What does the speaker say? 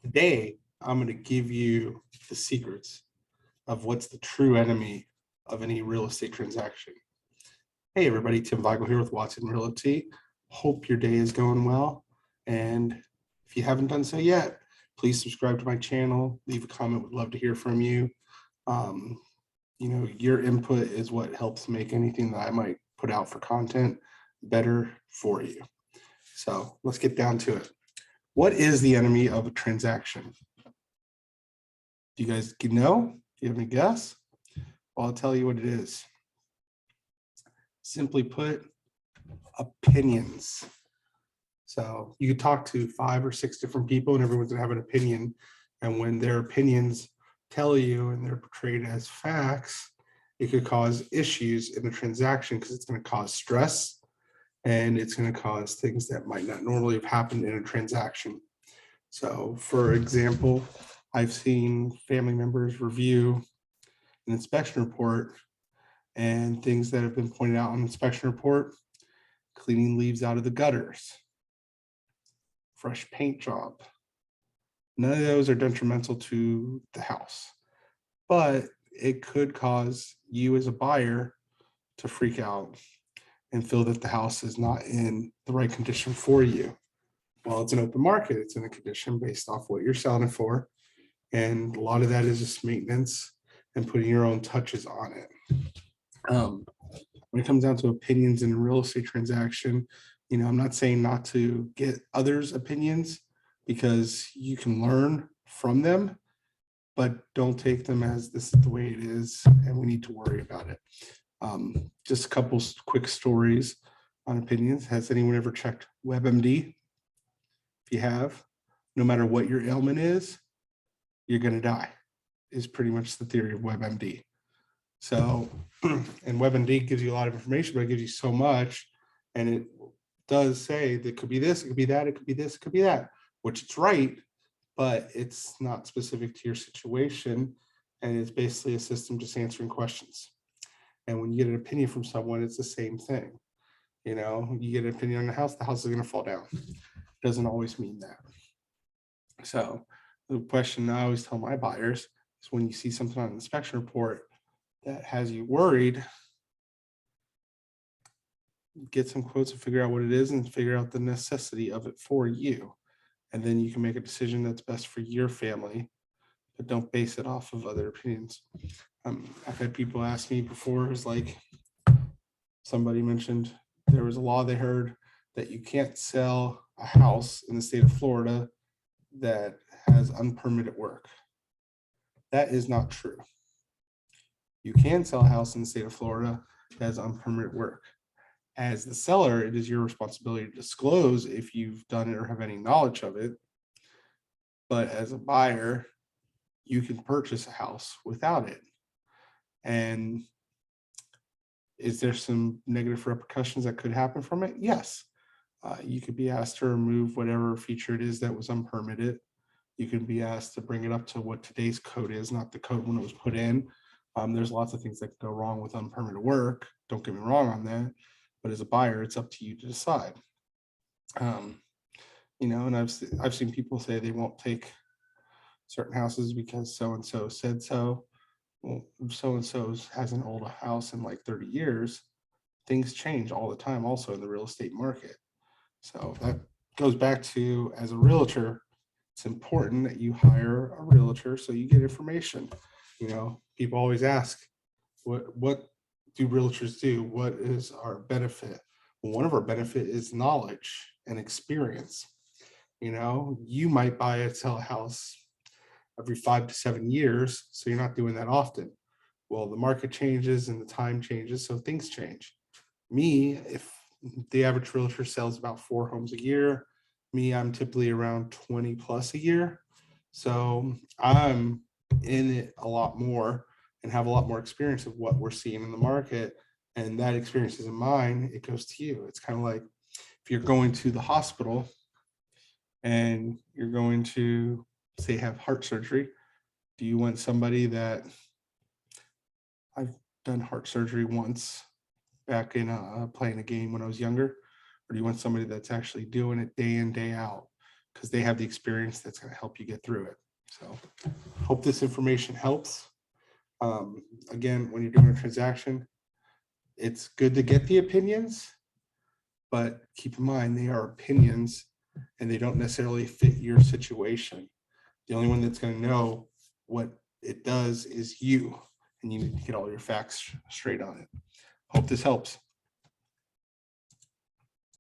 Today, I'm going to give you the secrets of what's the true enemy of any real estate transaction. Hey, everybody, Tim Weigel here with Watson Realty. Hope your day is going well. And if you haven't done so yet, please subscribe to my channel, leave a comment. Would love to hear from you. Um, your input is what helps make anything that I might put out for content better for you. So let's get down to it. What is the enemy of a transaction? Do you guys know? Do you have any guess? Well, I'll tell you what it is. Simply put, opinions. So you could talk to 5 or 6 different people and everyone's gonna have an opinion. And when their opinions tell you and they're portrayed as facts, it could cause issues in the transaction because it's going to cause stress and it's going to cause things that might not normally have happened in a transaction. So for example, I've seen family members review an inspection report and things that have been pointed out on the inspection report: cleaning leaves out of the gutters, fresh paint job. None of those are detrimental to the house, but it could cause you as a buyer to freak out and feel that the house is not in the right condition for you. Well, it's an open market. It's in a condition based off what you're selling it for. And a lot of that is just maintenance and putting your own touches on it. When it comes down to opinions in a real estate transaction, I'm not saying not to get others' opinions because you can learn from them, but don't take them as this is the way it is and we need to worry about it. Just a couple quick stories on opinions. Has anyone ever checked WebMD? If you have, no matter what your ailment is, you're going to die, is pretty much the theory of WebMD. So, and WebMD gives you a lot of information, but it gives you so much. And it does say that it could be this, it could be that, it could be this, it could be that, which it's right, but it's not specific to your situation. And it's basically a system just answering questions. And when you get an opinion from someone, it's the same thing. You get an opinion on the house is going to fall down. Doesn't always mean that. So the question I always tell my buyers is when you see something on an inspection report that has you worried, get some quotes and figure out what it is and figure out the necessity of it for you. And then you can make a decision that's best for your family, but don't base it off of other opinions. I've had people ask me before, it was like somebody mentioned there was a law they heard that you can't sell a house in the state of Florida that has unpermitted work. That is not true. You can sell a house in the state of Florida that has unpermitted work. As the seller, it is your responsibility to disclose if you've done it or have any knowledge of it. But as a buyer, you can purchase a house without it. And is there some negative repercussions that could happen from it? Yes. You could be asked to remove whatever feature it is that was unpermitted. You can be asked to bring it up to what today's code is, not the code when it was put in. There's lots of things that can go wrong with unpermitted work. Don't get me wrong on that. But as a buyer, it's up to you to decide. And I've seen people say they won't take certain houses because so-and-so said so. Well, if so-and-so hasn't owned a house in like 30 years, things change all the time also in the real estate market. So that goes back to, as a realtor, it's important that you hire a realtor so you get information. People always ask, what do realtors do? What is our benefit? Well, one of our benefit is knowledge and experience. You might buy and sell a house every 5 to 7 years, so you're not doing that often. Well, the market changes and the time changes, so things change. Me, if the average realtor sells about 4 homes a year, I'm typically around 20 plus a year. So I'm in it a lot more and have a lot more experience of what we're seeing in the market. And that experience isn't mine, it goes to you. It's kind of like if you're going to the hospital and you're going to, say, have heart surgery. Do you want somebody that, I've done heart surgery once back in playing a game when I was younger, or do you want somebody that's actually doing it day in, day out? because they have the experience that's going to help you get through it. So hope this information helps. Again, when you're doing a transaction, it's good to get the opinions, but keep in mind they are opinions and they don't necessarily fit your situation. The only one that's going to know what it does is you, and you need to get all your facts straight on it. Hope this helps.